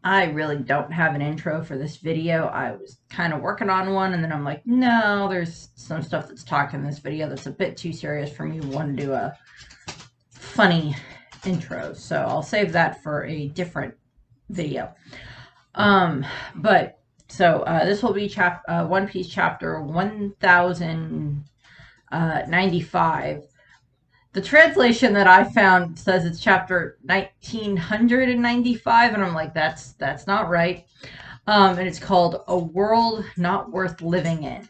I really don't have an intro for this video. I was kind of working on one, and then I'm like, no, there's some stuff that's talked in this video that's a bit too serious for me to want to do a funny intro. So I'll save that for a different video. Um, but this will be One Piece chapter 1095. The translation that I found says it's chapter 1995, and I'm like, that's not right. And it's called A World Not Worth Living In.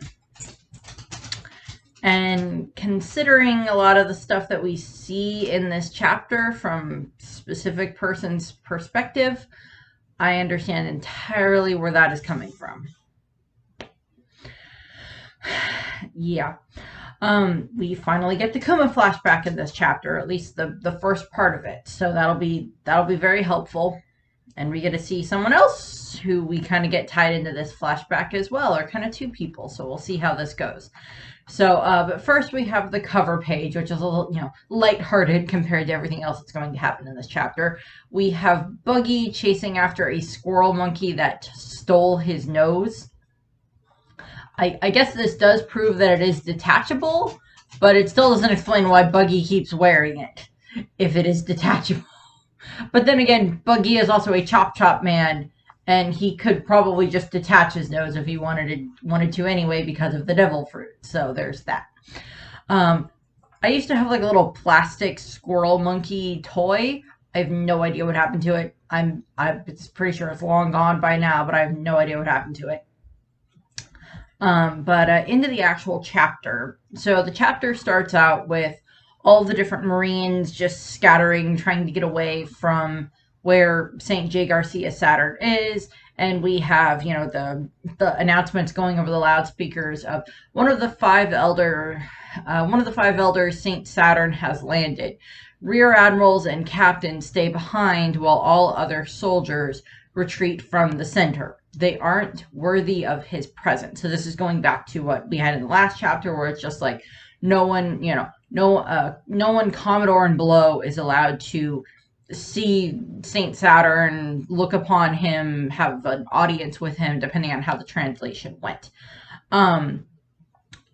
And considering a lot of the stuff that we see in this chapter from specific person's perspective, I understand entirely where that is coming from. Yeah. We finally get the Kuma flashback in this chapter, at least the first part of it. So that'll be very helpful. And we get to see someone else who we kind of get tied into this flashback as well, or kind of two people. So we'll see how this goes. So, but first we have the cover page, which is a little, lighthearted compared to everything else that's going to happen in this chapter. We have Buggy chasing after a squirrel monkey that stole his nose. I guess this does prove that it is detachable, but it still doesn't explain why Buggy keeps wearing it if it is detachable. But then again, Buggy is also a chop chop man, and he could probably just detach his nose if he wanted to anyway because of the devil fruit. So there's that. I used to have like a little plastic squirrel monkey toy. I have no idea what happened to it. I'm pretty sure it's long gone by now, but I have no idea what happened to it. But into the actual chapter. So the chapter starts out with all the different Marines just scattering, trying to get away from where St. J. Garcia Saturn is. And we have, the announcements going over the loudspeakers of one of the five elders, St. Saturn, has landed. Rear admirals and captains stay behind while all other soldiers retreat from the center. They aren't worthy of his presence. So this is going back to what we had in the last chapter, where it's just like no one, no one Commodore and below is allowed to see Saint Saturn, look upon him, have an audience with him, depending on how the translation went.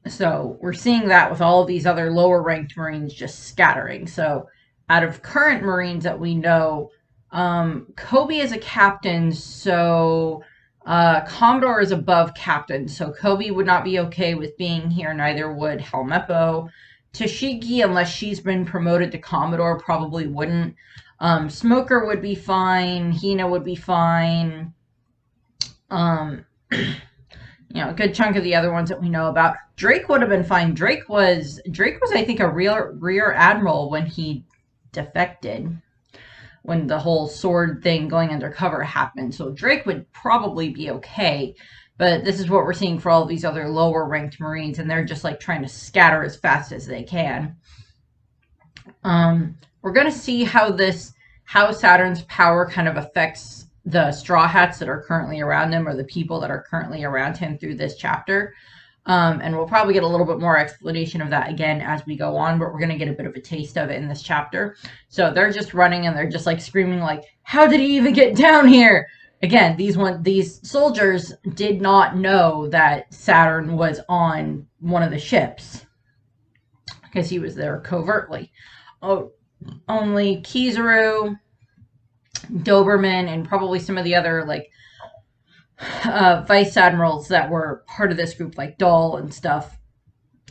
So we're seeing that with all of these other lower ranked Marines just scattering. So out of current Marines that we know, Kobe is a captain, so Commodore is above captain, so Kobe would not be okay with being here, neither would Helmeppo. Tashigi, unless she's been promoted to Commodore, probably wouldn't. Smoker would be fine. Hina would be fine. A good chunk of the other ones that we know about. Drake would have been fine. Drake was I think a rear admiral when he defected, when the whole sword thing going undercover happened. So Drake would probably be okay. But this is what we're seeing for all of these other lower ranked Marines, and they're just like trying to scatter as fast as they can. We're going to see how Saturn's power kind of affects the Straw Hats that are currently around him, or the people that are currently around him through this chapter. And we'll probably get a little bit more explanation of that again as we go on, but we're going to get a bit of a taste of it in this chapter. So they're just running, and they're just like screaming like, how did he even get down here? Again, these soldiers did not know that Saturn was on one of the ships because he was there covertly. Oh, only Kizaru, Doberman, and probably some of the other like vice admirals that were part of this group, like Doll and stuff,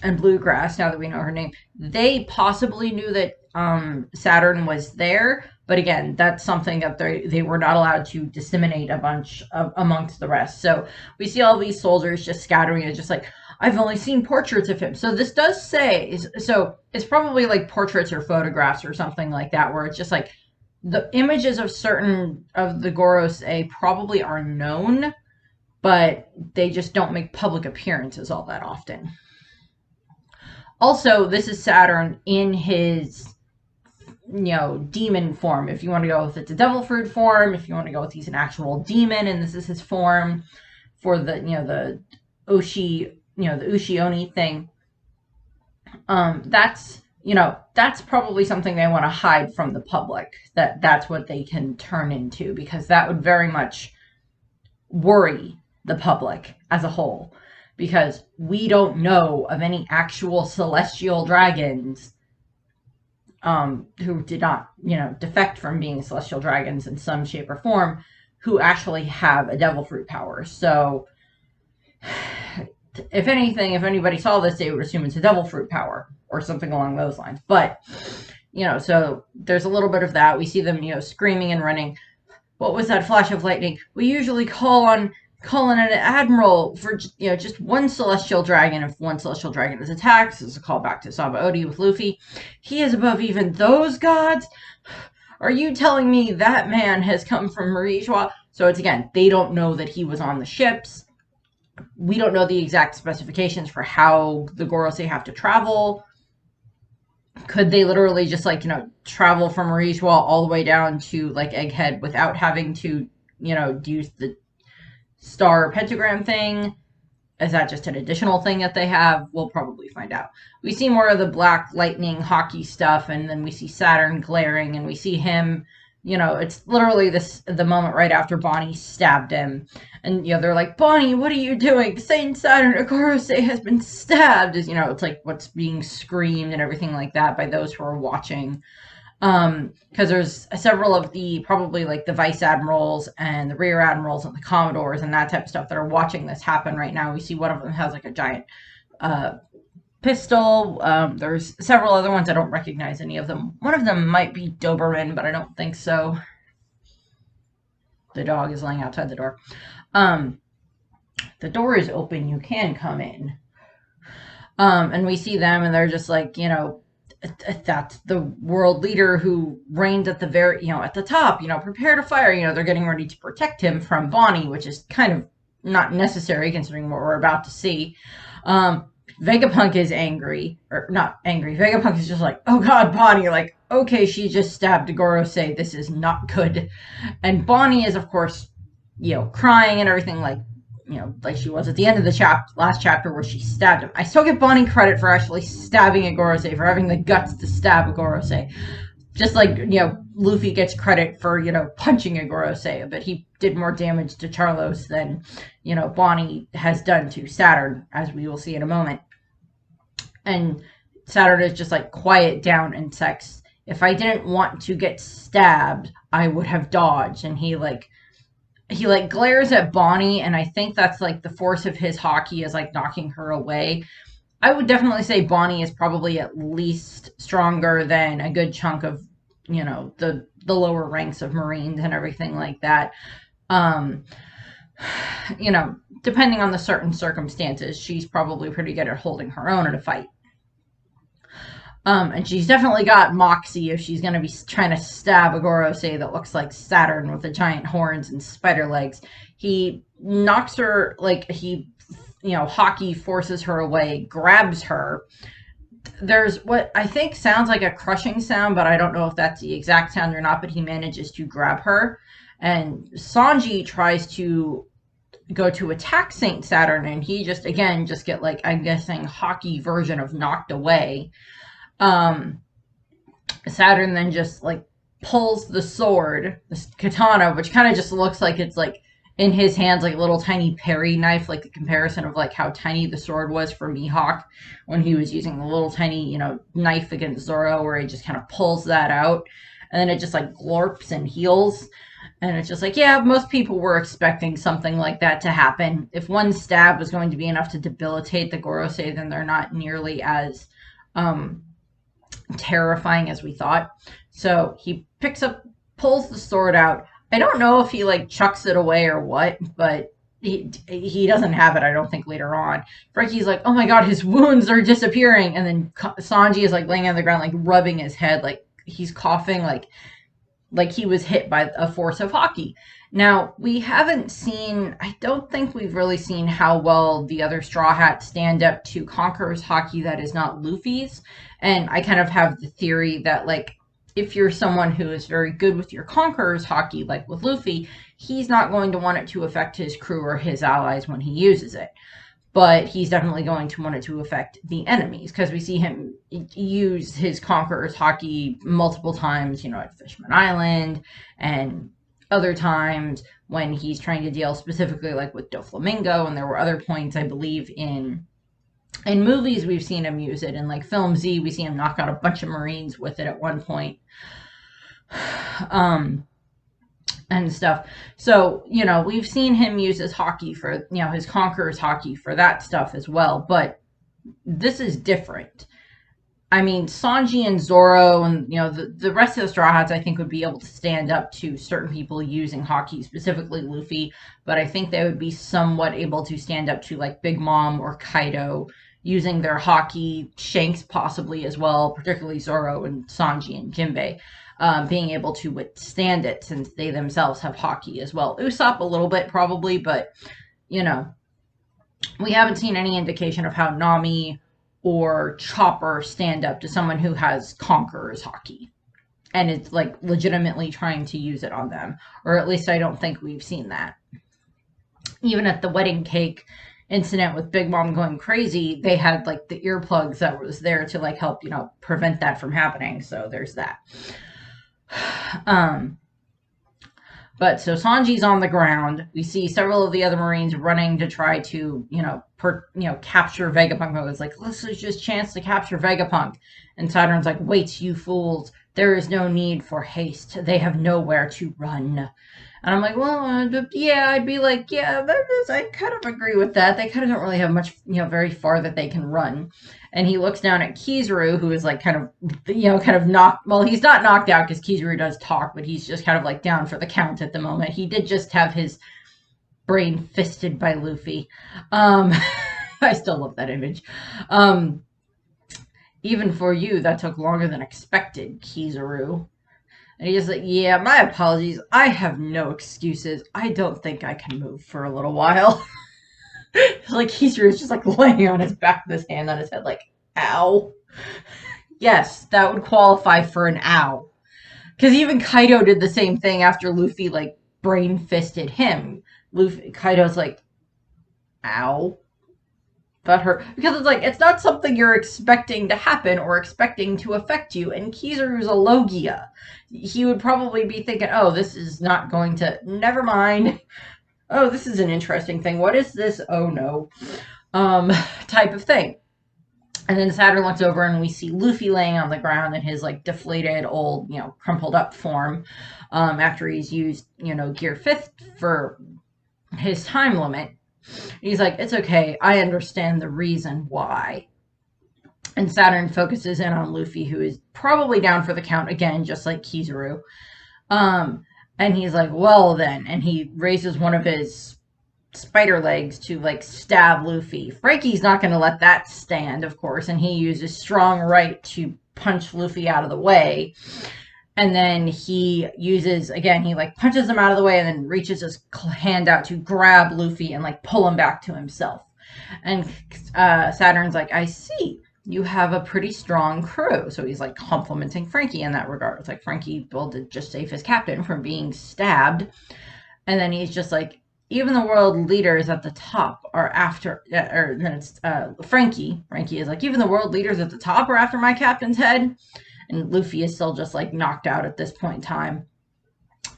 and Bluegrass, now that we know her name, they possibly knew that Saturn was there, but again, that's something that they were not allowed to disseminate a bunch amongst the rest. So we see all these soldiers just scattering, and just like, I've only seen portraits of him. So this does say, so it's probably like portraits or photographs or something like that, where it's just like the images of certain of the Gorosei probably are known, but they just don't make public appearances all that often. Also, this is Saturn in his, demon form. If you want to go with it's a devil fruit form, if you want to go with he's an actual demon, and this is his form for the, the Ushi, the Ushi Oni thing. That's that's probably something they want to hide from the public, that's what they can turn into, because that would very much worry the public as a whole, because we don't know of any actual celestial dragons who did not, defect from being celestial dragons in some shape or form, who actually have a devil fruit power. So if anything, if anybody saw this, they would assume it's a devil fruit power or something along those lines. But, so there's a little bit of that. We see them, screaming and running. What was that flash of lightning? We usually call on an admiral for, just one celestial dragon. If one celestial dragon is attacked, this is a callback to Sabaody with Luffy. He is above even those gods. Are you telling me that man has come from Marie-Joie? So it's, again, they don't know that he was on the ships. We don't know the exact specifications for how the Gorosei have to travel. Could they literally just, travel from Marie-Joie all the way down to, Egghead without having to, use the star pentagram thing? Is that just an additional thing that they have? We'll probably find out. We see more of the black lightning hockey stuff, and then we see Saturn glaring, and we see him, it's literally the moment right after Bonnie stabbed him. And, they're like, Bonnie, what are you doing? Saint Saturn Gorosei has been stabbed. It's like what's being screamed and everything like that by those who are watching. Because there's several of probably the vice admirals and the rear admirals and the commodores and that type of stuff that are watching this happen right now. We see one of them has a giant pistol. There's several other ones. I don't recognize any of them. One of them might be Doberman, but I don't think so. The dog is laying outside the door. The door is open. You can come in. And we see them, and they're just that's the world leader who reigned at the very, at the top, prepare to fire. They're getting ready to protect him from Bonnie, which is kind of not necessary considering what we're about to see. Vegapunk is angry, or not angry. Vegapunk is just like, oh god, Bonnie, okay, she just stabbed Gorosei. This is not good. And Bonnie is, of course, crying and everything, like she was at the end of the last chapter where she stabbed him. I still give Bonnie credit for actually stabbing a Gorosei, for having the guts to stab a Gorosei. Just like, Luffy gets credit for, punching a Gorosei, but he did more damage to Charlos than, Bonnie has done to Saturn, as we will see in a moment. And Saturn is just quiet down, and Sex, if I didn't want to get stabbed, I would have dodged. And he glares at Bonnie, and I think that's the force of his hockey is knocking her away. I would definitely say Bonnie is probably at least stronger than a good chunk of, the lower ranks of Marines and everything like that. Depending on the certain circumstances, she's probably pretty good at holding her own in a fight. And she's definitely got moxie if she's going to be trying to stab a Gorosei that looks like Saturn with the giant horns and spider legs. He knocks her, hockey forces her away, grabs her. There's what I think sounds like a crushing sound, but I don't know if that's the exact sound or not, but he manages to grab her. And Sanji tries to go to attack Saint Saturn, and he just get I'm guessing hockey version of knocked away. Saturn then just pulls the sword, this katana, which kind of just looks like it's in his hands a little tiny parry knife, the comparison of how tiny the sword was for Mihawk when he was using the little tiny knife against Zoro, where he just kind of pulls that out, and then it just glorps and heals. And it's just yeah, most people were expecting something like that to happen. If one stab was going to be enough to debilitate the Gorosei, then they're not nearly as terrifying as we thought. So he pulls the sword out. I don't know if he chucks it away or what, but he doesn't have it, I don't think, later on. Frankie's oh my god, his wounds are disappearing. And then Sanji is laying on the ground, rubbing his head, he's coughing, like he was hit by a force of hockey. Now, we haven't seen, I don't think we've really seen how well the other Straw Hats stand up to Conqueror's hockey that is not Luffy's. And I kind of have the theory that, if you're someone who is very good with your Conqueror's hockey, like with Luffy, he's not going to want it to affect his crew or his allies when he uses it. but he's definitely going to want it to affect the enemies, because we see him use his Conqueror's Haki multiple times, at Fishman Island, and other times when he's trying to deal specifically like with Doflamingo, and there were other points, I believe, in movies we've seen him use it. In like Film Z, we see him knock out a bunch of Marines with it at one point. And stuff. So, we've seen him use his Haki for, his Conqueror's Haki for that stuff as well. But this is different. I mean, Sanji and Zoro and, the rest of the Straw Hats, I think, would be able to stand up to certain people using Haki, specifically Luffy. But I think they would be somewhat able to stand up to, like, Big Mom or Kaido using their Haki, Shanks possibly as well, particularly Zoro and Sanji and Jinbei. Being able to withstand it, since they themselves have Haki as well. Usopp a little bit probably, but we haven't seen any indication of how Nami or Chopper stand up to someone who has Conqueror's Haki, and it's like legitimately trying to use it on them, or at least I don't think we've seen that. Even at the wedding cake incident with Big Mom going crazy, they had like the earplugs that was there to like help prevent that from happening. So there's that. But so Sanji's on the ground. We see several of the other Marines running to try to, capture Vegapunk. It's like, this is just chance to capture Vegapunk. And Saturn's like, wait, you fools. There is no need for haste. They have nowhere to run. And I'm like, well, yeah, I'd be like, yeah, I kind of agree with that. They kind of don't really have much, very far that they can run. And he looks down at Kizaru, who is like kind of knocked. Well, he's not knocked out because Kizaru does talk, but he's just kind of like down for the count at the moment. He did just have his brain fisted by Luffy. I still love that image. Even for you, that took longer than expected, Kizaru. And he's like, yeah, my apologies. I have no excuses. I don't think I can move for a little while. Like, Kizaru's just like laying on his back with his hand on his head, like, ow. Yes, that would qualify for an ow. Because even Kaido did the same thing after Luffy, like, brain fisted him. Kaido's like, ow. That hurt. Because it's like, it's not something you're expecting to happen or expecting to affect you. And Kizaru's a Logia. He would probably be thinking, oh, this is not going to, never mind. Oh, this is an interesting thing. What is this? Oh, no. Type of thing. And then Saturn looks over and we see Luffy laying on the ground in his, like, deflated, old, crumpled up form. After he's used, Gear 5th for his time limit. He's like, it's okay. I understand the reason why. And Saturn focuses in on Luffy, who is probably down for the count again, just like Kizaru. And he's like, well then. And he raises one of his spider legs to like stab Luffy. Frankie's not going to let that stand, of course. And he uses strong right to punch Luffy out of the way. And then he uses, again, he like punches him out of the way and then reaches his hand out to grab Luffy and like pull him back to himself. And Saturn's like, I see. You have a pretty strong crew. So he's like complimenting Frankie in that regard. It's like Frankie will just save his captain from being stabbed. And then he's just like, even the world leaders at the top are after, or then it's Frankie. Frankie is like, even the world leaders at the top are after my captain's head. And Luffy is still just like knocked out at this point in time.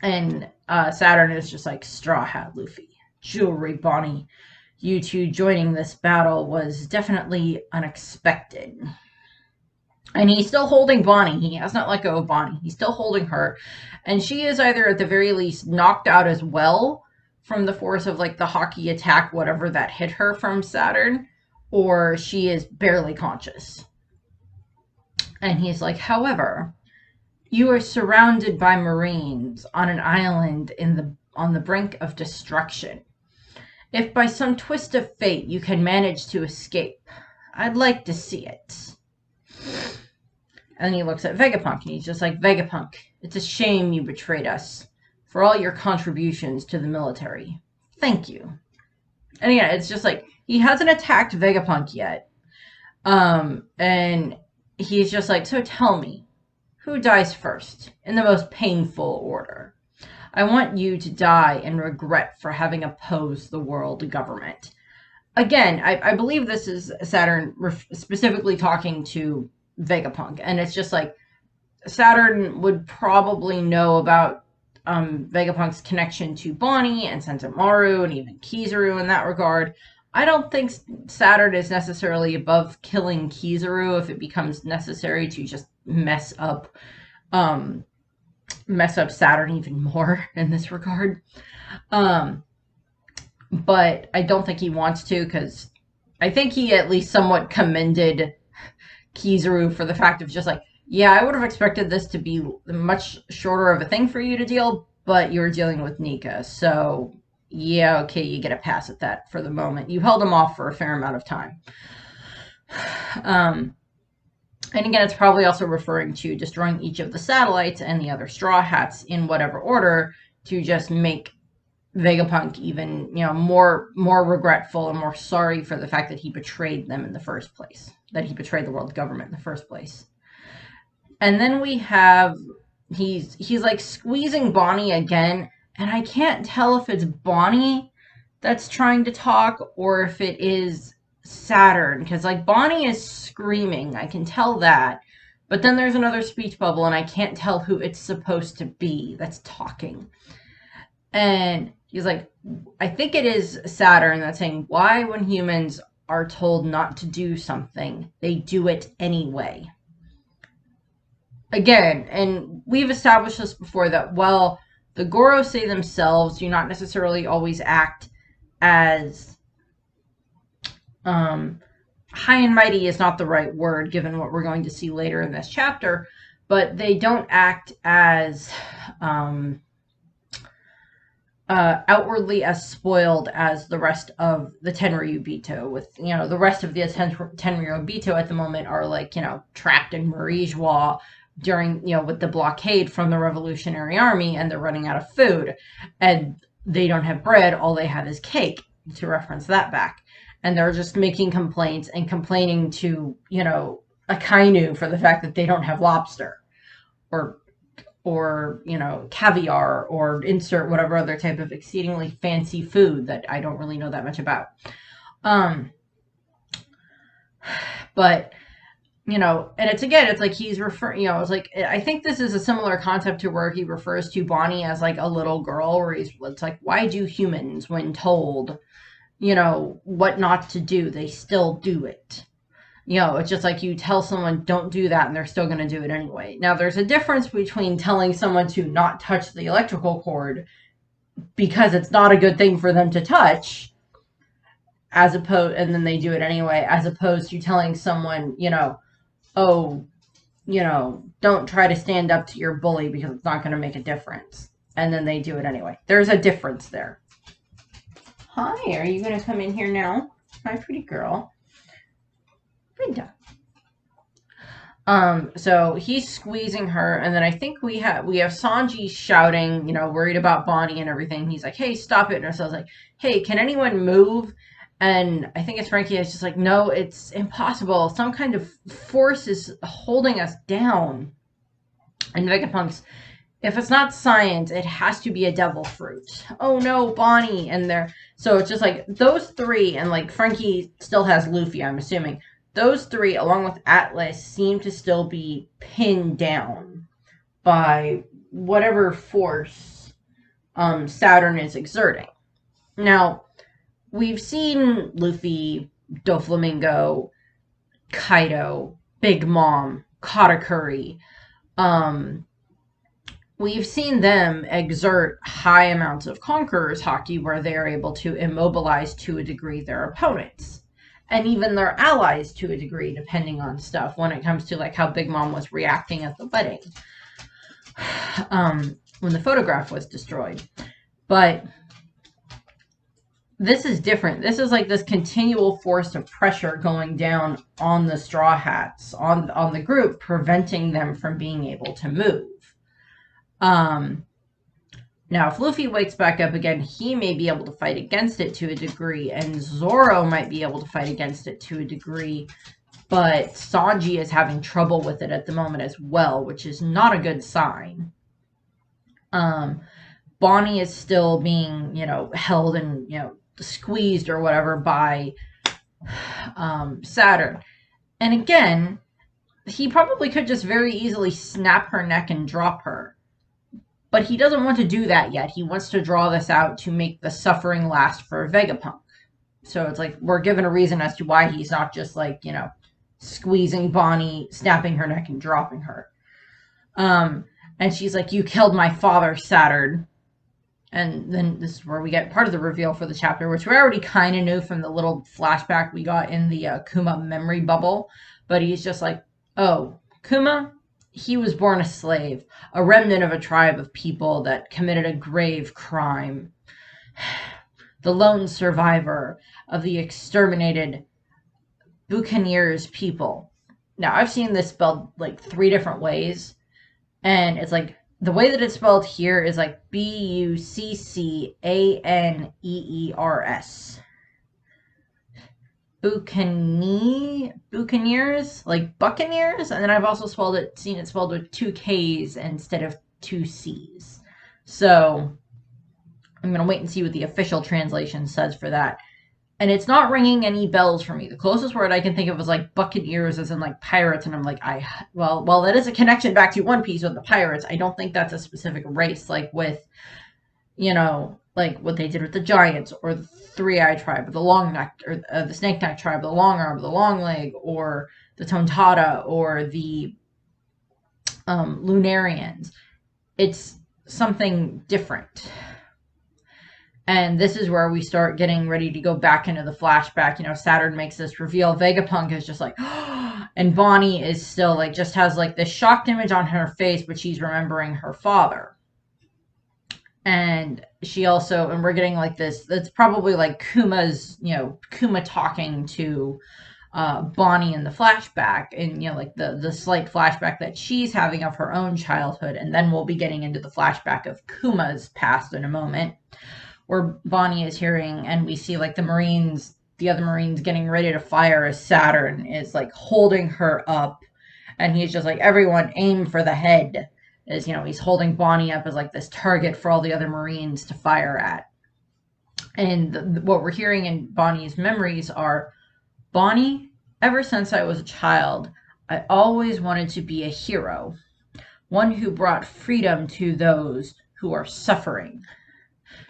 And Saturn is just like, Straw Hat Luffy, Jewelry Bonnie, you two joining this battle was definitely unexpected. And he's still holding Bonnie. He has not let go of Bonnie. He's still holding her. And she is either at the very least knocked out as well from the force of like the Haki attack, whatever that hit her from Saturn, or she is barely conscious. And he's like, however, you are surrounded by Marines on an island on the brink of destruction. If by some twist of fate you can manage to escape, I'd like to see it. And he looks at Vegapunk, and he's just like, Vegapunk, it's a shame you betrayed us for all your contributions to the military. Thank you. And yeah, it's just like, he hasn't attacked Vegapunk yet. And he's just like, so tell me, who dies first, in the most painful order? I want you to die in regret for having opposed the world government. again, I believe this is Saturn specifically talking to Vegapunk, and it's just like Saturn would probably know about Vegapunk's connection to Bonnie and Sentomaru and even Kizaru in that regard. I don't think Saturn is necessarily above killing Kizaru if it becomes necessary to just um, mess up Saturn even more in this regard. Um, but I don't think he wants to, because I think he at least somewhat commended Kizaru for the fact of just like, yeah, I would have expected this to be much shorter of a thing for you to deal, but you're dealing with Nika, so yeah, okay, you get a pass at that for the moment. You held him off for a fair amount of time. Um, and again, it's probably also referring to destroying each of the satellites and the other Straw Hats in whatever order to just make Vegapunk even, more regretful and more sorry for the fact that he betrayed them in the first place, that he betrayed the world government in the first place. And then we have he's like squeezing Bonnie again, and I can't tell if it's Bonnie that's trying to talk or if it is Saturn, because like Bonnie is screaming, I can tell that. But then there's another speech bubble, and I can't tell who it's supposed to be that's talking. And he's like, I think it is Saturn that's saying, why, when humans are told not to do something, they do it anyway. Again, and we've established this before, that, well, the Gorosei themselves do not necessarily always act as high and mighty is not the right word given what we're going to see later in this chapter, but they don't act as outwardly as spoiled as the rest of the Tenryubito. With, the rest of the Tenryubito at the moment are like, trapped in Marie-Joie during, with the blockade from the Revolutionary Army, and they're running out of food, and they don't have bread, all they have is cake, to reference that back. And they're just making complaints and complaining to, Akainu for the fact that they don't have lobster or caviar, or insert whatever other type of exceedingly fancy food that I don't really know that much about. But, and it's like he's referring, it's like, I think this is a similar concept to where he refers to Bonnie as like a little girl, where it's like, why do humans, when told, what not to do, they still do it? It's just like you tell someone don't do that and they're still going to do it anyway. Now, there's a difference between telling someone to not touch the electrical cord because it's not a good thing for them to touch, and then they do it anyway, as opposed to telling someone, don't try to stand up to your bully because it's not going to make a difference, and then they do it anyway. There's a difference there. Hi, are you going to come in here now? Hi, pretty girl. Brenda. So he's squeezing her, and then I think we have Sanji shouting, worried about Bonnie and everything. He's like, hey, stop it. And Ursula's like, hey, can anyone move? And I think it's Frankie is just like, no, it's impossible. Some kind of force is holding us down. And Vegapunk's, if it's not science, it has to be a devil fruit. Oh no, Bonnie. And so it's just like those three, and like Frankie still has Luffy, I'm assuming. Those three, along with Atlas, seem to still be pinned down by whatever force Saturn is exerting. Now, we've seen Luffy, Doflamingo, Kaido, Big Mom, Katakuri. We've seen them exert high amounts of Conqueror's Haki, where they are able to immobilize to a degree their opponents. And even their allies to a degree, depending on stuff, when it comes to like how Big Mom was reacting at the wedding. When the photograph was destroyed. But this is different. This is like this continual force of pressure going down on the Straw Hats, on the group, preventing them from being able to move. Now, if Luffy wakes back up again, he may be able to fight against it to a degree, and Zoro might be able to fight against it to a degree, but Sanji is having trouble with it at the moment as well, which is not a good sign. Bonnie is still being, held and, squeezed or whatever by Saturn. And again, he probably could just very easily snap her neck and drop her. But he doesn't want to do that yet. He wants to draw this out to make the suffering last for Vegapunk. So it's like we're given a reason as to why he's not just like, squeezing Bonnie, snapping her neck and dropping her. And she's like, you killed my father, Saturn. And then this is where we get part of the reveal for the chapter, which we already kind of knew from the little flashback we got in the Kuma memory bubble. But he's just like, oh, Kuma, he was born a slave, a remnant of a tribe of people that committed a grave crime. The lone survivor of the exterminated Buccaneers people. Now, I've seen this spelled like 3 different ways, and it's like the way that it's spelled here is like Buccaneers. Buccaneers, like Buccaneers, and then I've also seen it spelled with 2 K's instead of 2 C's. So I'm gonna wait and see what the official translation says for that. And it's not ringing any bells for me. The closest word I can think of is like buccaneers, as in like pirates, and I'm like, well, that is a connection back to One Piece with the pirates. I don't think that's a specific race, like with, like what they did with the giants, or the 3-Eye tribe, or the long neck, or the snake neck tribe, the long arm, the long leg, or the Tontada, or the Lunarians. It's something different. And this is where we start getting ready to go back into the flashback. Saturn makes this reveal. Vegapunk is just like, and Bonnie is still like, just has like this shocked image on her face, but she's remembering her father. And we're getting like this, that's probably like Kuma talking to Bonnie in the flashback, and like the slight flashback that she's having of her own childhood. And then we'll be getting into the flashback of Kuma's past in a moment, where Bonnie is hearing, and we see like the other Marines getting ready to fire as Saturn is like holding her up, and he's just like, everyone aim for the head, as he's holding Bonnie up as like this target for all the other Marines to fire at. And what we're hearing in Bonnie's memories are, Bonnie, ever since I was a child, I always wanted to be a hero, one who brought freedom to those who are suffering.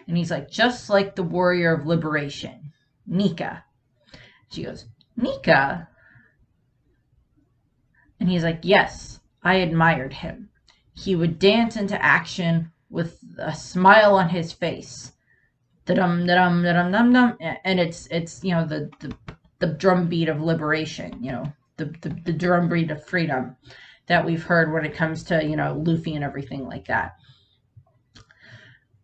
And he's like, just like the warrior of liberation, Nika. She goes, Nika? And he's like, yes, I admired him. He would dance into action with a smile on his face. Da-dum, da-dum, da-dum, dum, dum. And it's the drum beat of liberation, the drum beat of freedom that we've heard when it comes to, Luffy and everything like that.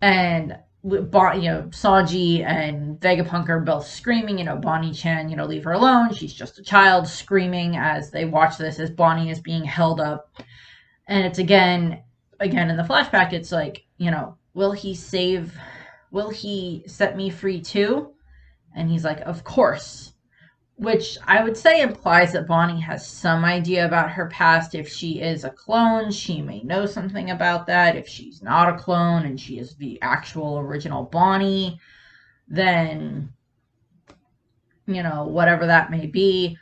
And Sanji and Vegapunk are both screaming, Bonnie-chan, leave her alone. She's just a child, screaming as they watch this, as Bonnie is being held up. And it's again in the flashback, it's like, will he set me free too? And he's like, of course. Which I would say implies that Bonnie has some idea about her past. If she is a clone, she may know something about that. If she's not a clone and she is the actual original Bonnie, then, whatever that may be.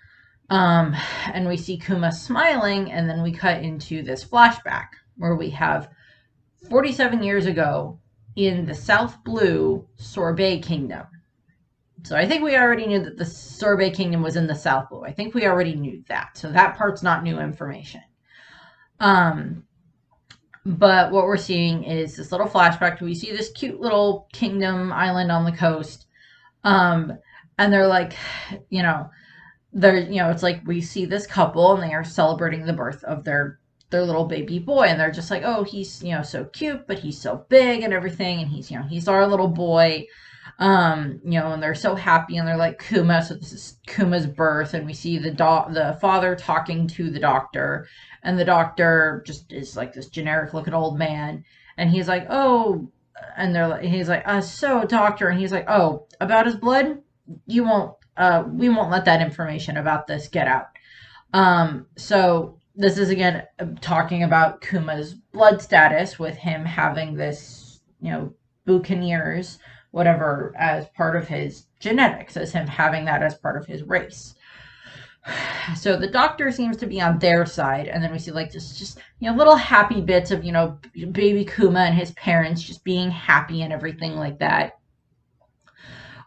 And we see Kuma smiling, and then we cut into this flashback where we have 47 years ago in the South Blue Sorbet Kingdom. So I think we already knew that the Sorbet Kingdom was in the South Blue. I think we already knew that. So that part's not new information. But what we're seeing is this little flashback. We see this cute little kingdom island on the coast. And they're like, it's like we see this couple, and they are celebrating the birth of their little baby boy. And they're just like, oh, he's, so cute, but he's so big and everything. And he's our little boy. And they're so happy, and they're like, Kuma, so this is Kuma's birth, and we see the father talking to the doctor, and the doctor just is like this generic looking old man, and he's like, oh, and he's like, so doctor, and he's like, oh, about his blood, we won't let that information about this get out. So this is again talking about Kuma's blood status, with him having this, buccaneers, whatever, as part of his genetics, as him having that as part of his race. So the doctor seems to be on their side, and then we see like this just little happy bits of baby Kuma and his parents just being happy and everything like that.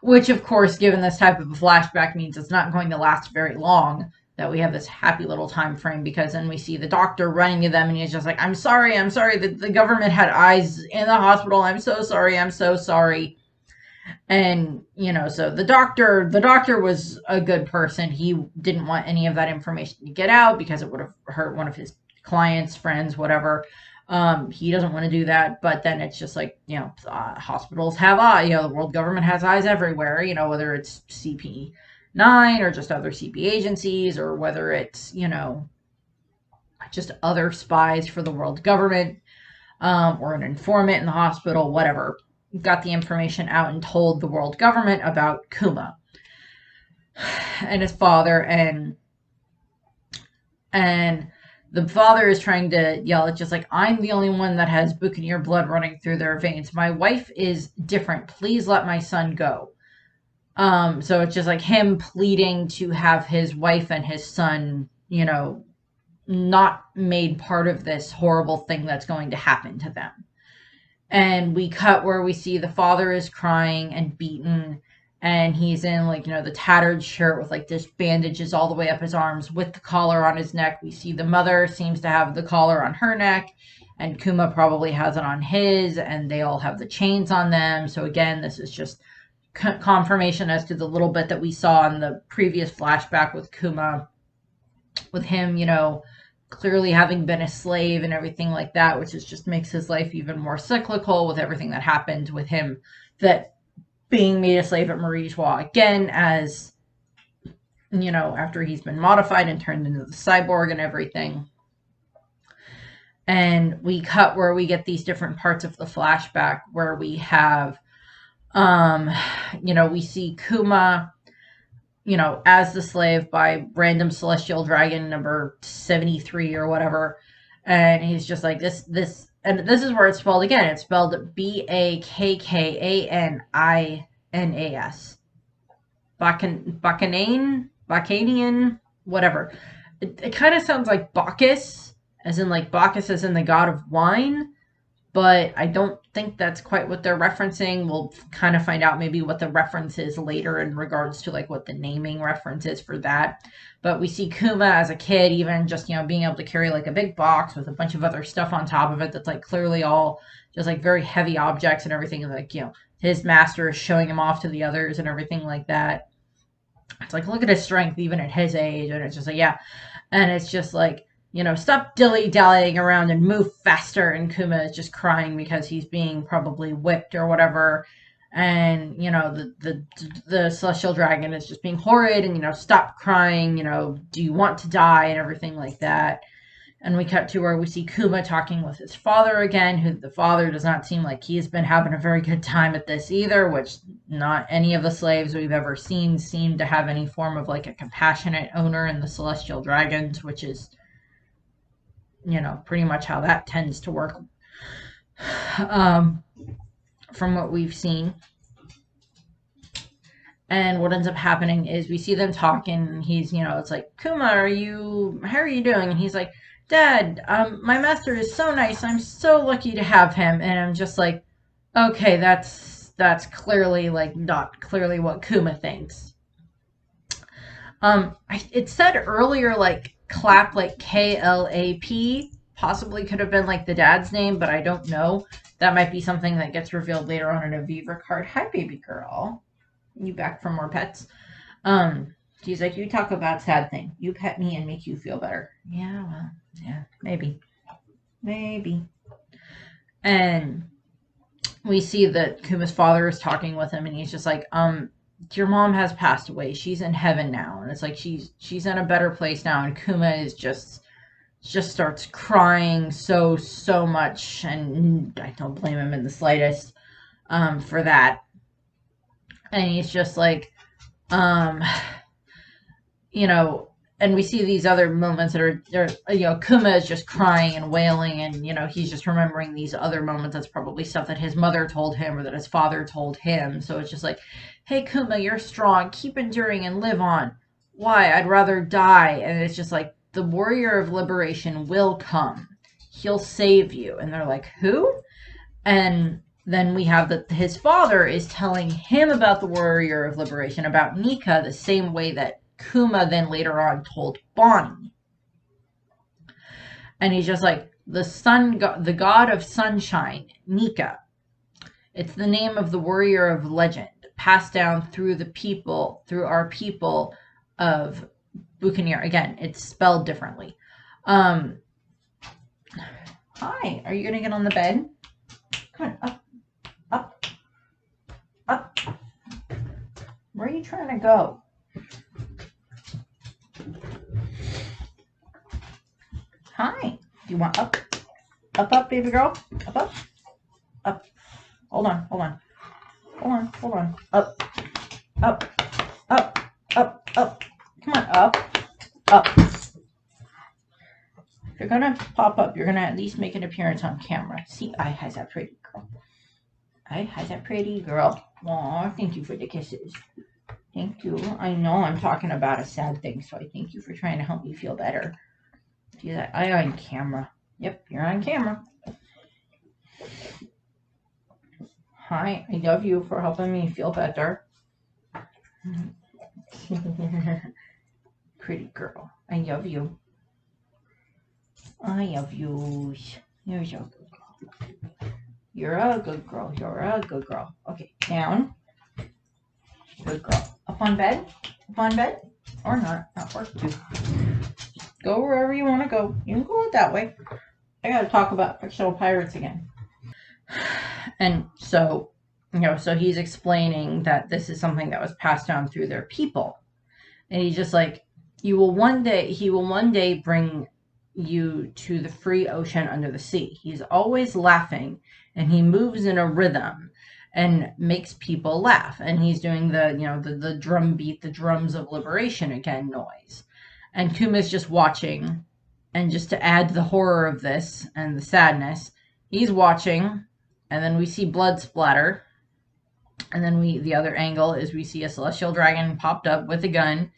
Which, of course, given this type of a flashback, means it's not going to last very long, that we have this happy little time frame, because then we see the doctor running to them and he's just like, I'm sorry, the government had eyes in the hospital, I'm so sorry. And so the doctor was a good person. He didn't want any of that information to get out because it would have hurt one of his clients, friends, whatever. He doesn't want to do that, but then it's just like, hospitals have eyes, the world government has eyes everywhere, whether it's CP9 or just other CP agencies, or whether it's, just other spies for the world government, or an informant in the hospital, whatever, got the information out and told the world government about Kuma and his father, and the father is trying to yell, it's just like, I'm the only one that has buccaneer blood running through their veins. My wife is different. Please let my son go. So it's just like him pleading to have his wife and his son, not made part of this horrible thing that's going to happen to them. And we cut where we see the father is crying and beaten, and he's in the tattered shirt with this bandages all the way up his arms with the collar on his neck. We see the mother seems to have the collar on her neck, and Kuma probably has it on his, and they all have the chains on them. So again, this is just confirmation as to the little bit that we saw in the previous flashback with Kuma, with him, clearly having been a slave and everything like that, which just makes his life even more cyclical with everything that happened with him, that being made a slave at Marie Joie again, as after he's been modified and turned into the cyborg and everything. And we cut where we get these different parts of the flashback where we have we see Kuma as the slave by random celestial dragon number 73 or whatever, and he's just like this, and this is where it's spelled again. It's spelled Bakkaninas. Bacchananian, whatever. It kind of sounds like Bacchus, as in Bacchus as in the god of wine, but I don't think that's quite what they're referencing. We'll kind of find out maybe what the reference is later in regards to what the naming reference is for that. But we see Kuma as a kid, even just, being able to carry a big box with a bunch of other stuff on top of it that's clearly all just very heavy objects and everything. And his master is showing him off to the others and everything like that. It's look at his strength even at his age. And it's just yeah. And it's just stop dilly-dallying around and move faster. And Kuma is just crying because he's being probably whipped or whatever. And, the celestial dragon is just being horrid and, stop crying, do you want to die and everything like that. And we cut to where we see Kuma talking with his father again, who the father does not seem like he's been having a very good time at this either, which not any of the slaves we've ever seen seem to have any form of a compassionate owner in the celestial dragons, which is pretty much how that tends to work, from what we've seen. And what ends up happening is we see them talking, and he's, it's Kuma, how are you doing? And he's like, Dad, my master is so nice. I'm so lucky to have him. And I'm just like, okay, that's clearly not clearly what Kuma thinks. It said earlier clap, KLAP, possibly could have been the dad's name, but I don't know. That might be something that gets revealed later on in a Aviva card. Hi, baby girl. You back for more pets? She's like, you talk about sad thing. You pet me and make you feel better. Yeah, well, yeah, maybe. And we see that Kuma's father is talking with him, and he's just like, your mom has passed away. She's in heaven now. And it's she's in a better place now. And Kuma is just starts crying so much. And I don't blame him in the slightest, for that. And he's just and we see these other moments that are, Kuma is just crying and wailing, and, he's just remembering these other moments. That's probably stuff that his mother told him or that his father told him. So it's just like, hey, Kuma, you're strong. Keep enduring and live on. Why? I'd rather die. And it's just like, the warrior of liberation will come. He'll save you. And they're like, who? And then we have that his father is telling him about the warrior of liberation, about Nika, the same way that Kuma then later on told Bonnie. And he's just like, the god of sunshine, Nika. It's the name of the warrior of legend, passed down through our people of Buccaneer. Again, it's spelled differently. Hi, are you going to get on the bed? Come on, up. Where are you trying to go? Hi. Do you want up? Up, baby girl? Up. Hold on. Up. Come on, up. If you're gonna pop up, you're gonna at least make an appearance on camera. See, how's that pretty girl? How's that pretty girl? Aw, thank you for the kisses. Thank you. I know I'm talking about a sad thing, so I thank you for trying to help me feel better. See that? I'm on camera. Yep, you're on camera. Hi, I love you for helping me feel better. Pretty girl. I love you. I love you. You're a good girl. You're a good girl. Okay, down. Good girl. Up on bed? Or not. Not work too. Go wherever you want to go. You can go that way. I gotta talk about fictional pirates again. And so, so he's explaining that this is something that was passed down through their people. And he's just like, he will one day bring you to the free ocean under the sea. He's always laughing, and he moves in a rhythm and makes people laugh. And he's doing the drum beat, the drums of liberation again noise. And Kuma's just watching. And just to add to the horror of this and the sadness, he's watching, and then we see blood splatter. And then the other angle is we see a celestial dragon popped up with a gun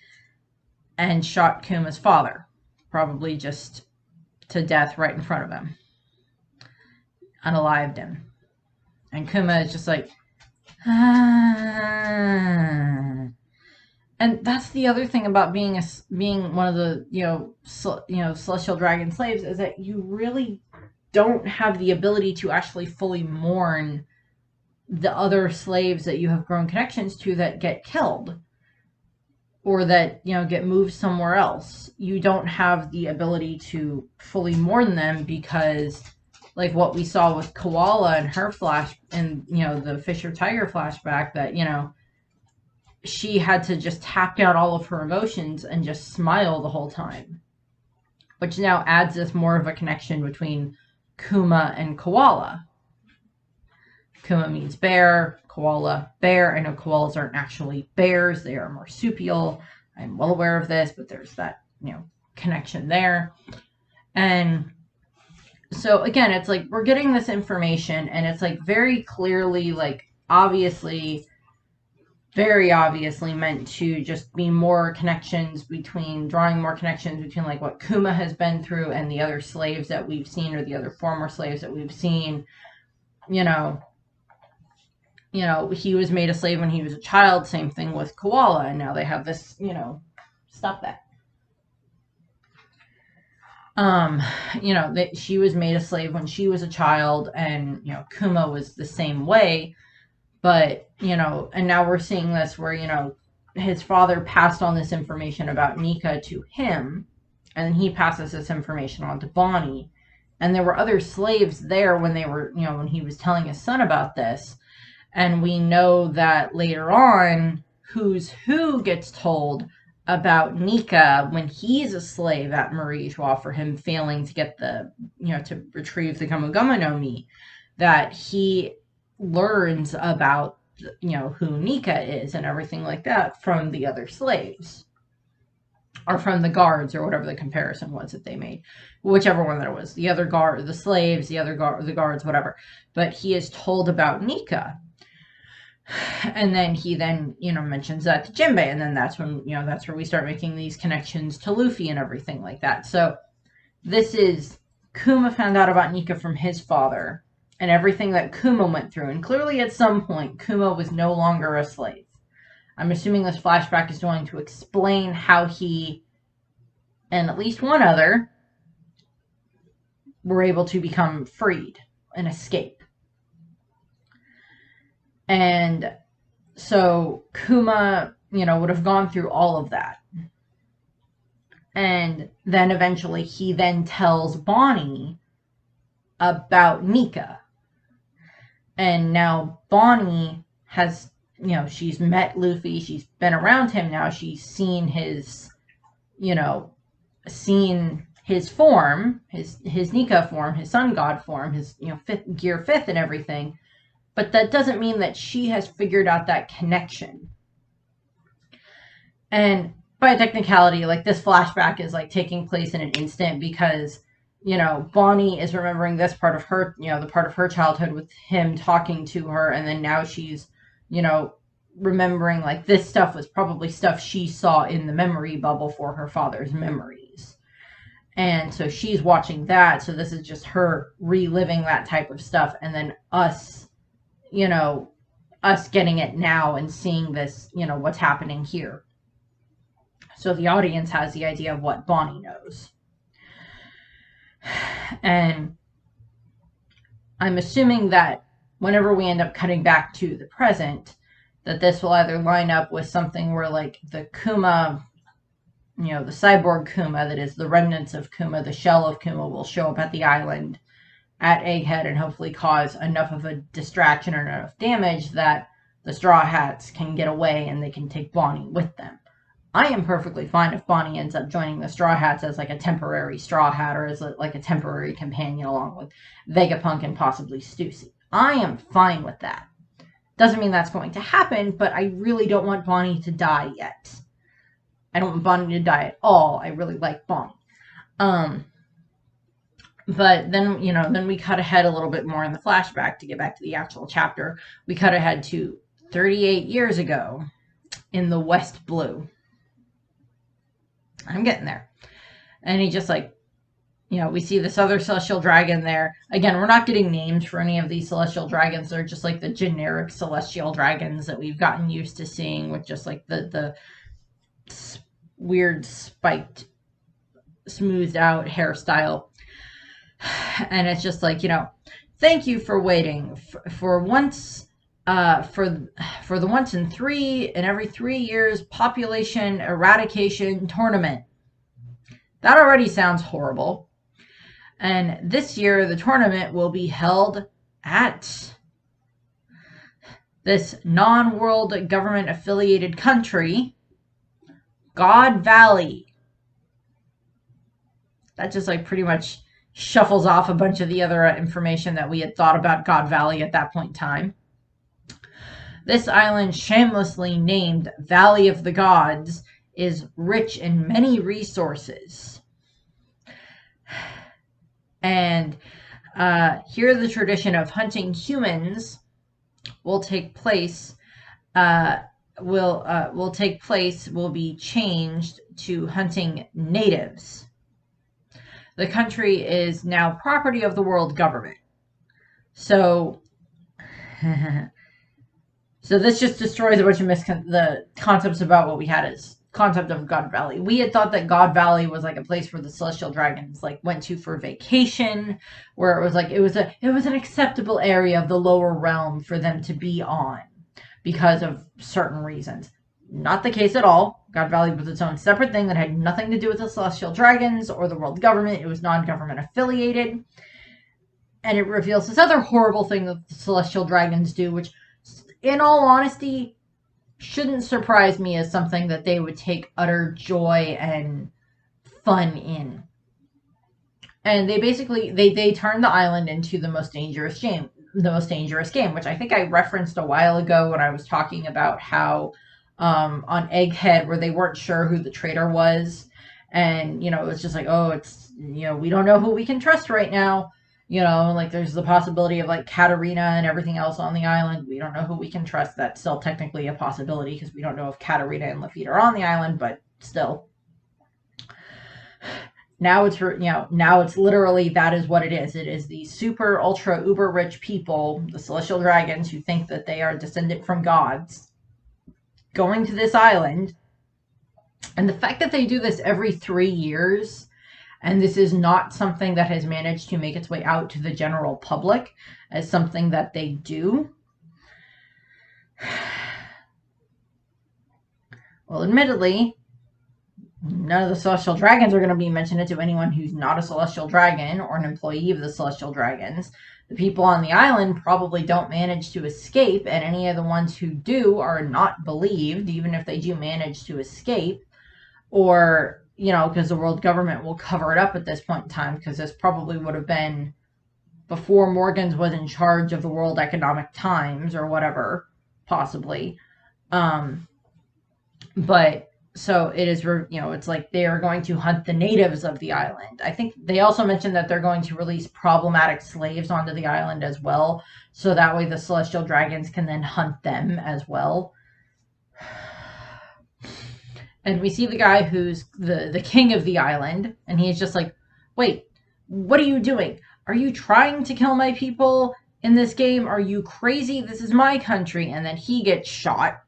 and shot Kuma's father, probably just to death right in front of him, unalived him. And Kuma is just like, ah. And that's the other thing about being one of the celestial dragon slaves, is that you really don't have the ability to actually fully mourn the other slaves that you have grown connections to that get killed or that get moved somewhere else. You don't have the ability to fully mourn them, because like what we saw with Koala and her the Fisher Tiger flashback, that she had to just tap out all of her emotions and just smile the whole time, which now adds this more of a connection between Kuma and Koala. Kuma means bear, Koala, bear. I know koalas aren't actually bears. They are marsupial. I'm well aware of this, but there's that, connection there. And so again, it's like we're getting this information, and it's like very clearly, like very obviously meant to just be drawing more connections between like what Kuma has been through and the other slaves that we've seen, or the other former slaves that we've seen. He was made a slave when he was a child. Same thing with Koala, and now they have this, stop that. That she was made a slave when she was a child, and Kuma was the same way. But and now we're seeing this where his father passed on this information about Nika to him, and he passes this information on to Bonnie. And there were other slaves there when they were, when he was telling his son about this. And we know that later on, who's who gets told about Nika when he's a slave at Marie Joie for him failing to get to retrieve the Gumma Gumma no Mi, that he learns about, who Nika is and everything like that from the other slaves. or from the guards, or whatever the comparison was that they made, whichever one that it was, the other guard, the slaves, the other guard, the guards, whatever. But he is told about Nika, and then he mentions that to Jinbei, and then that's when that's where we start making these connections to Luffy and everything like that. So this is Kuma found out about Nika from his father and everything that Kuma went through, and clearly at some point Kuma was no longer a slave. I'm assuming this flashback is going to explain how he and at least one other were able to become freed and escape. And so Kuma, would have gone through all of that. And then eventually he then tells Bonnie about Nika. And now Bonnie has, she's met Luffy. She's been around him now. She's seen his, seen his form, his Nika form, his sun god form, his, gear fifth and everything. But that doesn't mean that she has figured out that connection. And by technicality, like, this flashback is like taking place in an instant because, Bonnie is remembering this part of her, the part of her childhood with him talking to her. And then now she's, remembering like this stuff was probably stuff she saw in the memory bubble for her father's memories. And so she's watching that. So this is just her reliving that type of stuff. And then us getting it now and seeing this, what's happening here. So the audience has the idea of what Bonnie knows. And I'm assuming that whenever we end up cutting back to the present, that this will either line up with something where like the Kuma, the cyborg Kuma, that is the remnants of Kuma, the shell of Kuma, will show up at the island at Egghead and hopefully cause enough of a distraction or enough damage that the Straw Hats can get away and they can take Bonnie with them. I am perfectly fine if Bonnie ends up joining the Straw Hats as like a temporary Straw Hat or as like a temporary companion along with Vegapunk and possibly Stussy. I am fine with that. Doesn't mean that's going to happen, but I really don't want Bonnie to die yet. I don't want Bonnie to die at all. I really like Bonnie. But then, then we cut ahead a little bit more in the flashback to get back to the actual chapter. We cut ahead to 38 years ago in the West Blue. I'm getting there. And he just like, we see this other celestial dragon there. Again, we're not getting names for any of these celestial dragons. They're just like the generic celestial dragons that we've gotten used to seeing with just like the weird spiked, smoothed out hairstyle. And it's just like, thank you for waiting for once, for the once in every 3 years population eradication tournament. That already sounds horrible. And this year the tournament will be held at this non-world government affiliated country, God Valley. That just like pretty much shuffles off a bunch of the other information that we had thought about God Valley at that point in time. This island, shamelessly named Valley of the Gods, is rich in many resources. And here the tradition of hunting humans will take place, will be changed to hunting natives. The country is now property of the world government. So, so this just destroys a bunch of the concepts about what we had as concept of God Valley. We had thought that God Valley was like a place where the celestial dragons like went to for vacation, where it was like it was an acceptable area of the lower realm for them to be on because of certain reasons. Not the case at all. God Valley was its own separate thing that had nothing to do with the Celestial Dragons or the world government. It was non-government affiliated. And it reveals this other horrible thing that the Celestial Dragons do, which, in all honesty, shouldn't surprise me as something that they would take utter joy and fun in. And they basically, they turn the island into the most dangerous game, which I think I referenced a while ago when I was talking about how on Egghead, where they weren't sure who the traitor was. And, it was just like, oh, it's, we don't know who we can trust right now. Like there's the possibility of like Katarina and everything else on the island. We don't know who we can trust. That's still technically a possibility because we don't know if Katarina and Lafitte are on the island, but still. Now it's literally that is what it is. It is the super ultra uber rich people, the celestial dragons, who think that they are descended from gods, going to this island. And the fact that they do this every 3 years, and this is not something that has managed to make its way out to the general public as something that they do. Well, admittedly, none of the celestial dragons are going to be mentioned to anyone who's not a celestial dragon or an employee of the celestial dragons. The people on the island probably don't manage to escape, and any of the ones who do are not believed, even if they do manage to escape. Or, because the world government will cover it up at this point in time, because this probably would have been before Morgans was in charge of the World Economic Times or whatever, possibly. But so it is, it's like they are going to hunt the natives of the island. I think they also mentioned that they're going to release problematic slaves onto the island as well. So that way the celestial dragons can then hunt them as well. And we see the guy who's the king of the island, and he's just like, wait, what are you doing? Are you trying to kill my people in this game? Are you crazy? This is my country. And then he gets shot.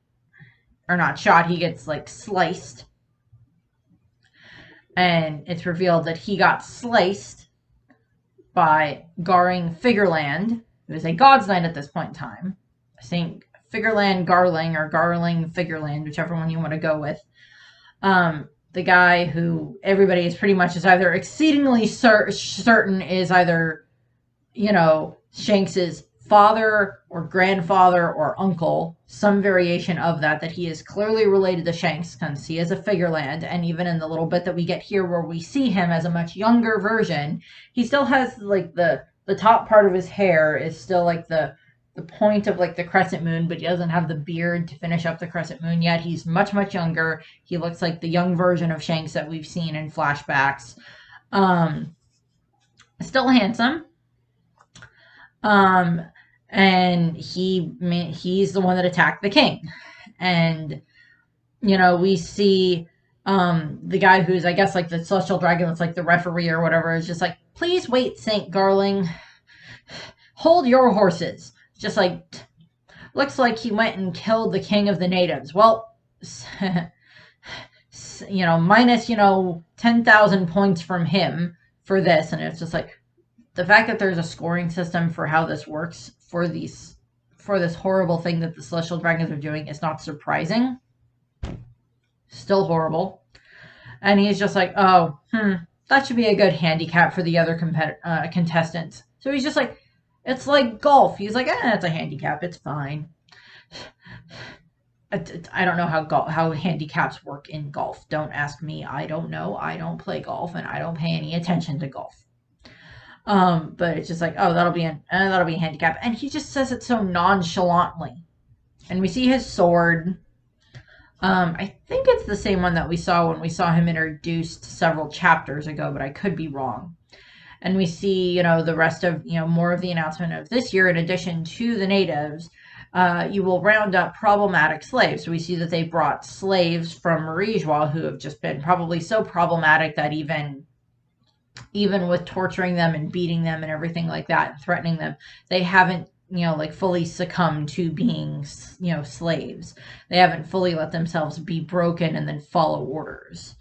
Or not shot, he gets like sliced. And it's revealed that he got sliced by Garring Figureland, who is a God's Knight at this point in time. I think Figureland Garling or Garling Figureland, whichever one you want to go with. The guy who everybody is pretty much is either exceedingly certain is either, Shanks's father or grandfather or uncle, some variation of that he is clearly related to Shanks, because he is a Figureland, and even in the little bit that we get here where we see him as a much younger version, he still has like the top part of his hair is still like the point of like the crescent moon, but he doesn't have the beard to finish up the crescent moon yet. He's much, much younger. He looks like the young version of Shanks that we've seen in flashbacks. Still handsome. And he's the one that attacked the king. And, we see the guy who's, I guess, like the celestial dragon that's like the referee or whatever is just like, please wait, Saint Garling. Hold your horses. Just like, looks like he went and killed the king of the natives. Well, minus, 10,000 points from him for this. And it's just like, the fact that there's a scoring system for how this works for this horrible thing that the celestial dragons are doing is not surprising. Still horrible. And he's just like, oh, that should be a good handicap for the other contestants. So he's just like, it's like golf. He's like, it's a handicap. It's fine. I don't know how handicaps work in golf. Don't ask me. I don't know. I don't play golf, and I don't pay any attention to golf. But it's just like, oh, that'll be a handicap. And he just says it so nonchalantly. And we see his sword. I think it's the same one that we saw when we saw him introduced several chapters ago, but I could be wrong. And we see, the rest of, more of the announcement of this year. In addition to the natives, you will round up problematic slaves. So we see that they brought slaves from Marijois who have just been probably so problematic that even with torturing them and beating them and everything like that, and threatening them, they haven't, fully succumbed to being, slaves. They haven't fully let themselves be broken and then follow orders.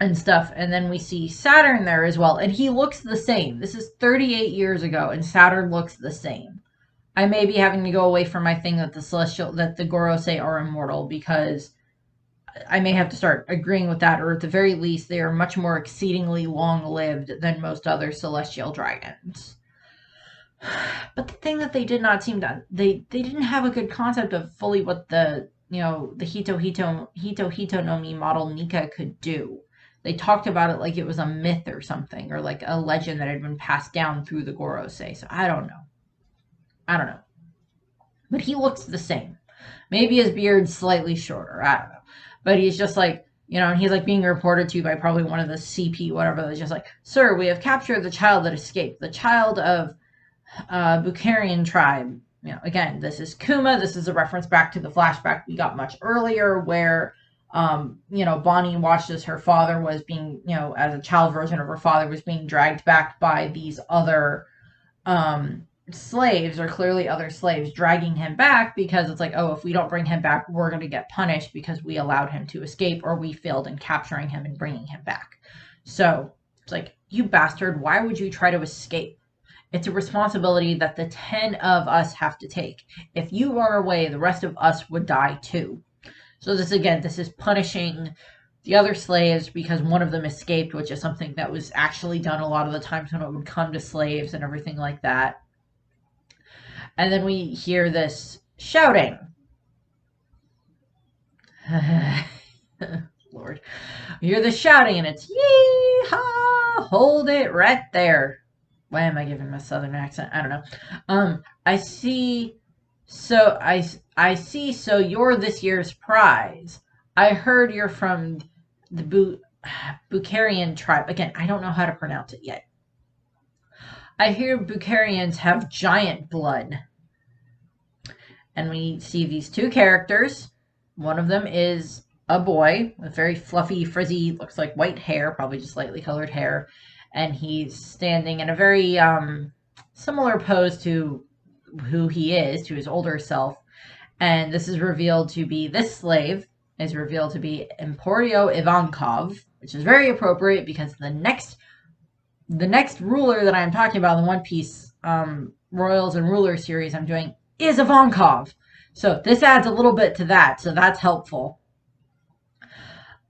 And stuff. And then we see Saturn there as well. And he looks the same. This is 38 years ago, and Saturn looks the same. I may be having to go away from my thing that the Gorosei are immortal, because I may have to start agreeing with that, or at the very least, they are much more exceedingly long-lived than most other celestial dragons. But the thing that they did not seem to, they didn't have a good concept of fully what the Hito no Mi model Nika could do. They talked about it like it was a myth or something, or like a legend that had been passed down through the Gorosei. So I don't know. But he looks the same. Maybe his beard's slightly shorter. I don't know. But he's just like, and he's like being reported to by probably one of the CP, whatever, that's just like, sir, we have captured the child that escaped, the child of Bukarian tribe. Again, this is Kuma. This is a reference back to the flashback we got much earlier where, Bonnie watched as her father was being, as a child version of her father was being dragged back by these other slaves, or clearly other slaves, dragging him back because it's like, oh, if we don't bring him back, we're going to get punished because we allowed him to escape, or we failed in capturing him and bringing him back. So it's like, you bastard, why would you try to escape? It's a responsibility that the 10 of us have to take. If you run away, the rest of us would die too. So this is punishing the other slaves because one of them escaped, which is something that was actually done a lot of the times when it would come to slaves and everything like that. And then we hear this shouting. Lord. We hear this shouting and it's, yee-haw, hold it right there. Why am I giving him a southern accent? I don't know. I see. So I see. So you're this year's prize. I heard you're from the Bukarian tribe. Again, I don't know how to pronounce it yet. I hear Bukarians have giant blood. And we see these two characters. One of them is a boy with very fluffy, frizzy, looks like white hair, probably just lightly colored hair. And he's standing in a very similar pose to who he is, to his older self. And this is revealed to be, this slave is revealed to be Emporio Ivankov, which is very appropriate because the next ruler that I'm talking about in the One Piece Royals and Rulers series I'm doing is Ivankov. So this adds a little bit to that, so that's helpful.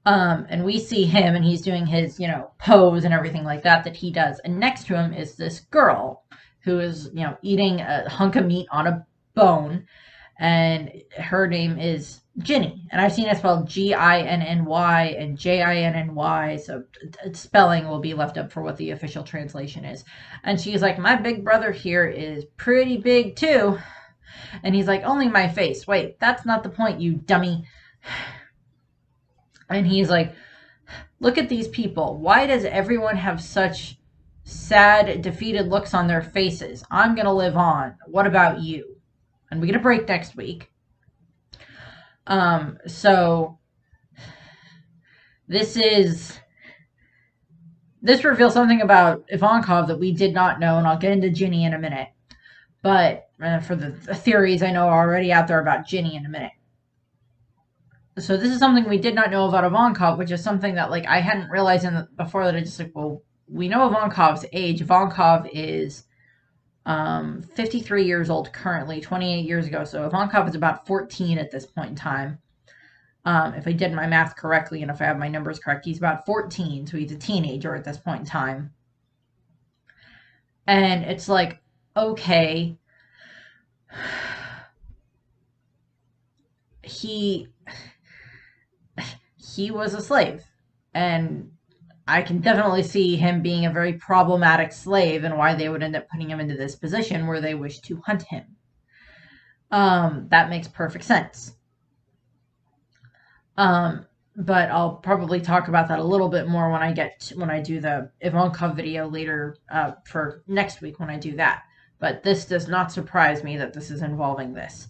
And we see him, and he's doing his, pose and everything like that he does. And next to him is this girl who is, eating a hunk of meat on a bone. And her name is Ginny. And I've seen it spelled Ginny and Jinny. So spelling will be left up for what the official translation is. And she's like, my big brother here is pretty big too. And he's like, only my face. Wait, that's not the point, you dummy. And he's like, look at these people. Why does everyone have such sad, defeated looks on their faces? I'm going to live on. What about you? And we get a break next week. So this reveals something about Ivankov that we did not know, and I'll get into Ginny in a minute. But for the theories I know are already out there about Ginny in a minute. So this is something we did not know about Ivankov, which is something that I hadn't realized before, that I just well, we know Ivankov's age. Ivankov is 53 years old currently, 28 years ago. So Ivankov is about 14 at this point in time. If I did my math correctly and if I have my numbers correct, he's about 14. So he's a teenager at this point in time. And it's like, okay, he was a slave, and I can definitely see him being a very problematic slave and why they would end up putting him into this position where they wish to hunt him. That makes perfect sense. But I'll probably talk about that a little bit more when I do the Ivankov video later for next week when I do that. But this does not surprise me that this is involving this.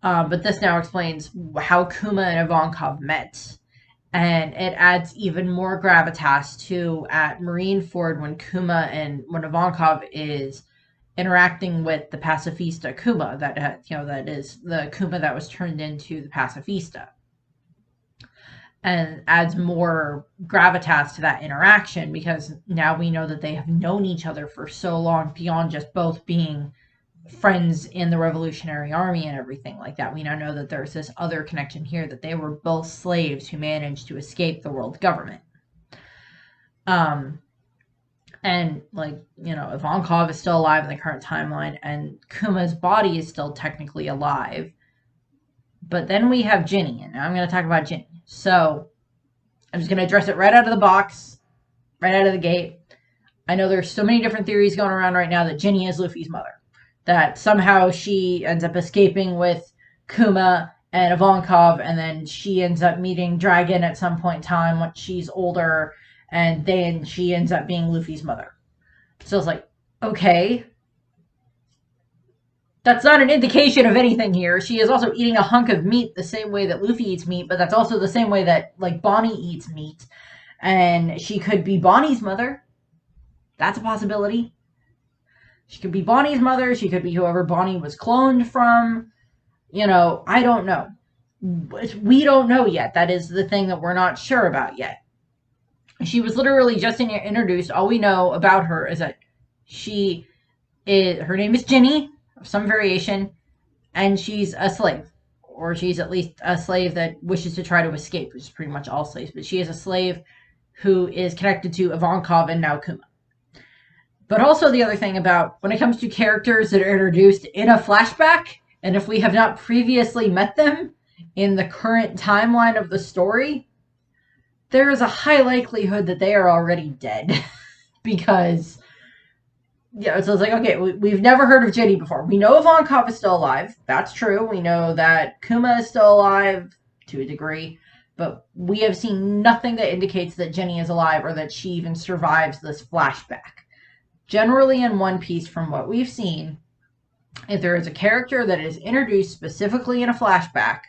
But this now explains how Kuma and Ivankov met. And it adds even more gravitas to at Marineford when Ivankov is interacting with the pacifista Kuma, that is the Kuma that was turned into the pacifista, and adds more gravitas to that interaction because now we know that they have known each other for so long beyond just both being friends in the Revolutionary Army and everything like that. We now know that there's this other connection here, that they were both slaves who managed to escape the world government. And Ivankov is still alive in the current timeline, and Kuma's body is still technically alive. But then we have Ginny, and now I'm going to talk about Ginny. So I'm just going to address it right out of the box, right out of the gate. I know there's so many different theories going around right now that Ginny is Luffy's mother, that somehow she ends up escaping with Kuma and Ivankov, and then she ends up meeting Dragon at some point in time when she's older, and then she ends up being Luffy's mother. So it's like, okay, that's not an indication of anything here. She is also eating a hunk of meat the same way that Luffy eats meat, but that's also the same way that like Bonnie eats meat. And she could be Bonnie's mother. That's a possibility. She could be Bonnie's mother. She could be whoever Bonnie was cloned from. I don't know. We don't know yet. That is the thing that we're not sure about yet. She was literally just introduced. All we know about her is that her name is Ginny, of some variation, and she's a slave. Or she's at least a slave that wishes to try to escape, which is pretty much all slaves. But she is a slave who is connected to Ivankov and now Kuma. But also the other thing about when it comes to characters that are introduced in a flashback, and if we have not previously met them in the current timeline of the story, there is a high likelihood that they are already dead. Because, so it's like, okay, we've never heard of Ginny before. We know Ivankov is still alive. That's true. We know that Kuma is still alive to a degree. But we have seen nothing that indicates that Ginny is alive or that she even survives this flashback. Generally in One Piece, from what we've seen, if there is a character that is introduced specifically in a flashback,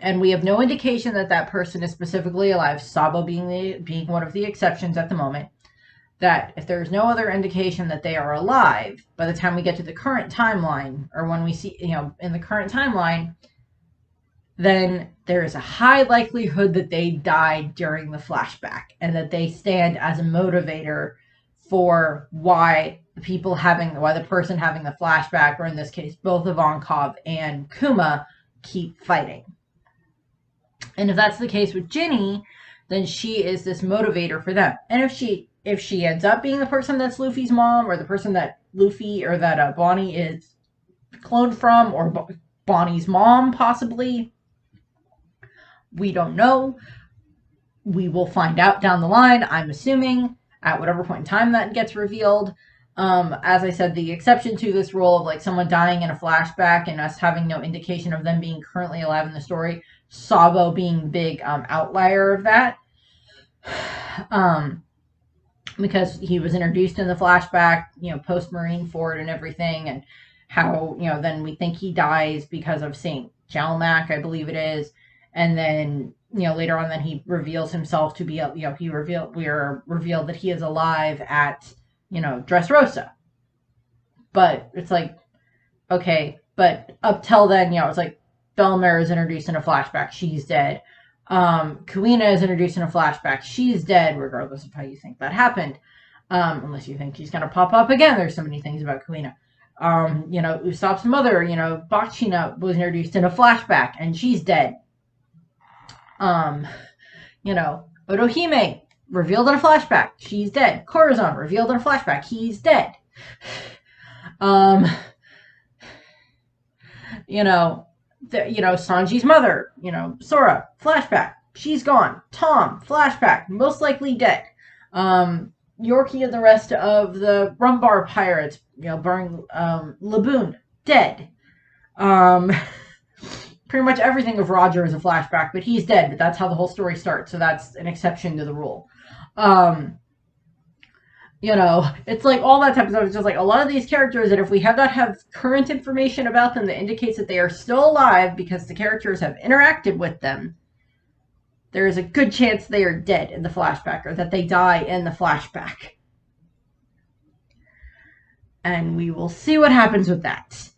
and we have no indication that that person is specifically alive, Sabo being one of the exceptions at the moment, that if there's no other indication that they are alive, by the time we get to the current timeline, or when we see, in the current timeline, then there is a high likelihood that they died during the flashback, and that they stand as a motivator for why the person having the flashback, or in this case, both Ivankov and Kuma, keep fighting. And if that's the case with Ginny, then she is this motivator for them. And if she ends up being the person that's Luffy's mom, or the person that Luffy or that Bonnie is cloned from, or Bonnie's mom possibly, we don't know. We will find out down the line, I'm assuming, at whatever point in time that gets revealed. As I said, the exception to this rule of like someone dying in a flashback and us having no indication of them being currently alive in the story, Sabo being big outlier of that. Because he was introduced in the flashback, post Marineford and everything, and how, then we think he dies because of St. Jalmac, I believe it is. And then, later on, then he reveals himself to be, we are revealed that he is alive at, Dressrosa. But it's like, okay, but up till then, it's like Belmer is introduced in a flashback, she's dead. Kuina is introduced in a flashback, she's dead, regardless of how you think that happened. Unless you think she's going to pop up again. There's so many things about Kuina. Usopp's mother, Bachina was introduced in a flashback, and she's dead. Otohime, revealed in a flashback, she's dead. Corazon, revealed in a flashback, he's dead. Sanji's mother, Sora, flashback, she's gone. Tom, flashback, most likely dead. Yorkie and the rest of the Rumbar pirates, burning Laboon, dead. Pretty much everything of Roger is a flashback, but he's dead, but that's how the whole story starts, so that's an exception to the rule. It's like all that type of stuff. It's just like a lot of these characters that if we have not have current information about them that indicates that they are still alive because the characters have interacted with them, there is a good chance they are dead in the flashback, or that they die in the flashback. And we will see what happens with that.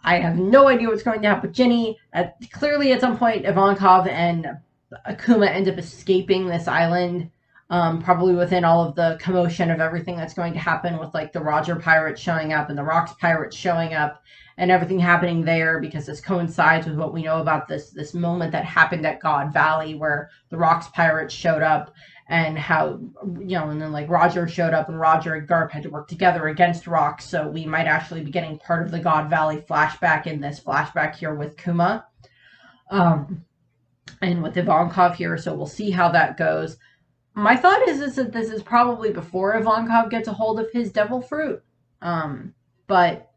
I have no idea what's going to happen with Ginny. Clearly, at some point, Ivankov and Akuma end up escaping this island, probably within all of the commotion of everything that's going to happen with like the Roger pirates showing up and the Rocks pirates showing up and everything happening there, because this coincides with what we know about this moment that happened at God Valley where the Rocks pirates showed up, and how, and then like Roger showed up, and Roger and Garp had to work together against Rocks, so we might actually be getting part of the God Valley flashback in this flashback here with Kuma. And with Ivankov here, so we'll see how that goes. My thought is that this is probably before Ivankov gets a hold of his devil fruit. But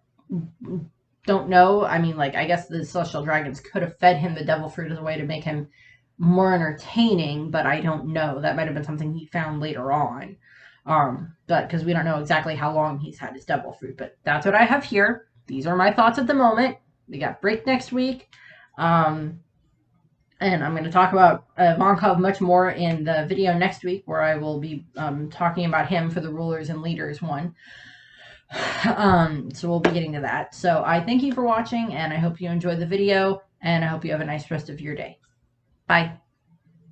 don't know. I mean, like, I guess the celestial dragons could have fed him the devil fruit as a way to make him more entertaining, but I don't know. That might have been something he found later on. But because we don't know exactly how long he's had his devil fruit, but that's what I have here. These are my thoughts at the moment. We got break next week. And I'm going to talk about Ivankov much more in the video next week, where I will be talking about him for the rulers and leaders one. So we'll be getting to that. So I thank you for watching, and I hope you enjoyed the video, and I hope you have a nice rest of your day. Bye.